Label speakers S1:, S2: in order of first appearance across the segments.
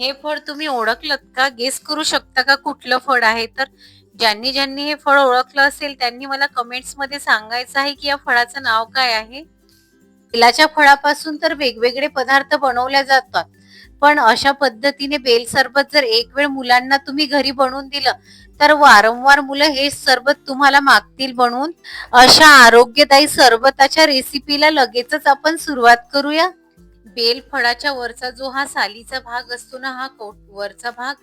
S1: हे फळ तुम्ही ओळखलत का? गेस करू शकता का कुठलं फळ आहे? तर ज्यांनी ज्यांनी हे फळ ओळखलं असेल त्यांनी मला कमेंट्स मध्ये सांगायचं आहे की या फळाचं नाव काय आहे. बेलाच्या फळापासून तर वेगवेगळे पदार्थ बनवले जातात, पण अशा पद्धतीने बेल सरबत जर एक वेळ मुलांना तुम्ही घरी बनवून दिलं तर वारंवार मुलं हे सरबत तुम्हाला मागतील बनवून. अशा आरोग्यदायी सरबताच्या रेसिपीला लगेचच आपण सुरुवात करूया. बेल फळाच्या वरचा जो हा सालीचा भाग असतो ना, हा वरचा भाग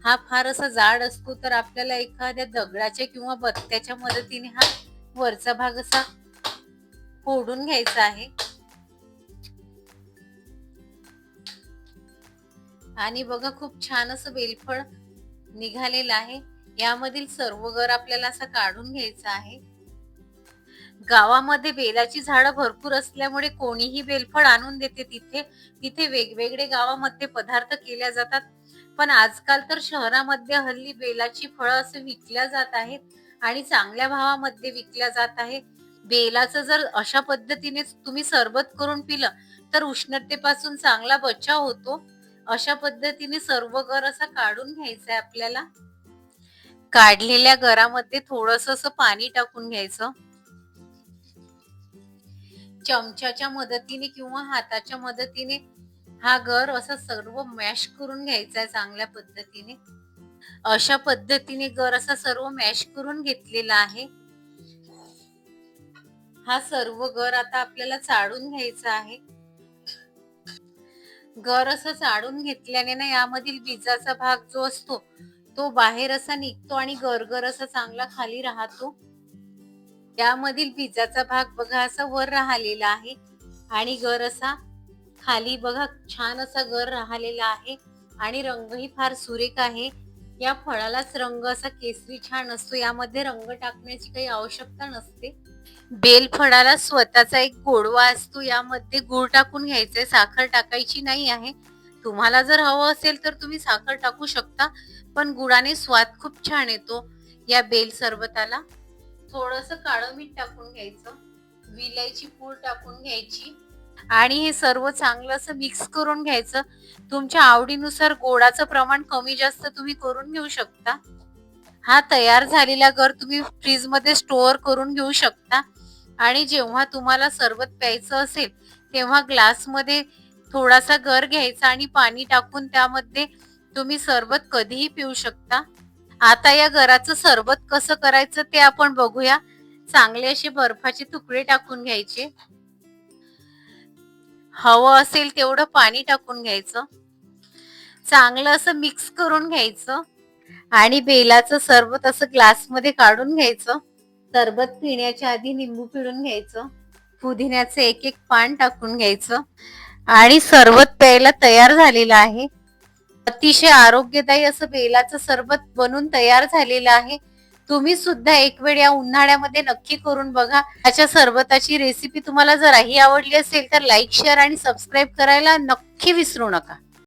S1: हा फार असा जाड असतो, तर आपल्याला एखाद्या दगडाच्या किंवा बत्त्याच्या मदतीने हा वरचा भाग असा फोडून घ्यायचा आहे. आणि बघा खूप छान असं बेलफळ निघालेलं आहे. यामधील सर्व गर आपल्याला असं काढून घ्यायचा आहे. गावामध्ये बेलाची झाडं भरपूर असल्यामुळे कोणीही बेलफळ आणून देते. तिथे वेगवेगळे गावामध्ये पदार्थ केल्या जातात, पण आजकाल तर शहरामध्ये हल्ली बेलाची फळं असे विकल्या जात आहेत आणि चांगल्या भावामध्ये विकल्या जात आहे. बेलाचं जर अशा पद्धतीने तुम्ही सरबत करून पिलं तर उष्णतेपासून चांगला बचाव होतो. अशा पद्धतीने सर्व गर असा काढून घ्यायचा आहे आपल्याला. काढलेल्या गरामध्ये थोडंसं असं पाणी टाकून घ्यायचं. चमच्याच्या मदतीने किंवा हाताच्या मदतीने हा गर असा सर्व मॅश करून घ्यायचा आहे चांगल्या पद्धतीने. अशा पद्धतीने गर असा सर्व मॅश करून घेतलेला आहे. हा सर्व गर आता आपल्याला चाळून घ्यायचा आहे. गर असं चाळून घेतल्याने ना यामधील बीजाचा भाग जो असतो तो बाहेर असा निघतो आणि गरगर असा चांगला खाली राहतो. यामधील बीजाचा भाग बघा असा वर राहिलेला आहे आणि गर असा खाली बघा छान असा गर राहिलेला आहे आणि रंगही फार सुरेख आहे. या फळालाच रंग असा केसरी छान असतो, यामध्ये रंग टाकण्याची काही आवश्यकता नसते. बेल फळाला स्वतःचा एक गोडवा असतो, यामध्ये गूळ टाकून घ्यायचंय, साखर टाकायची नाही आहे. तुम्हाला जर हवं असेल तर तुम्ही साखर टाकू शकता, पण गुळाने स्वाद खूप छान येतो या बेल सरबताला. थोडंसं काळं मीठ टाकून घ्यायचं, विलायची पूड टाकून घ्यायची आणि हे सर्व चांगलं असं मिक्स करून घ्यायचं. तुमच्या आवडीनुसार गोडाचं प्रमाण कमी जास्त तुम्ही करून घेऊ शकता. हा तयार झालेला गर तुम्ही फ्रीज मध्ये स्टोअर करून घेऊ शकता आणि जेव्हा तुम्हाला सरबत प्यायचं असेल तेव्हा ग्लास मध्ये थोडासा गर घ्यायचा आणि पाणी टाकून त्यामध्ये तुम्ही सरबत कधीही पिऊ शकता. आता या गराचं सरबत कसं करायचं ते आपण बघूया. चांगले असे बर्फाचे तुकडे टाकून घ्यायचे. हवं असेल तेवढं पाणी टाकून घ्यायचं. चांगलं असं मिक्स करून घ्यायचं आणि बेलाचं सरबत असं ग्लास मध्ये काढून घ्यायचं. सरबत पिण्याच्या आधी लिंबू पिळून घ्यायचं. पुदिन्याचं एक एक पान टाकून घ्यायचं आणि सरबत प्यायला तयार झालेलं आहे. अतिशय आरोग्यदायी असं बेलाचं सरबत बनून तयार झालेलं आहे. तुम्ही सुद्धा एक वेळ या उन्हाळ्यामध्ये नक्की करून बघा. याच्या सरबताची रेसिपी तुम्हाला जर ही आवडली असेल तर लाईक, शेअर आणि सबस्क्राईब करायला नक्की विसरू नका.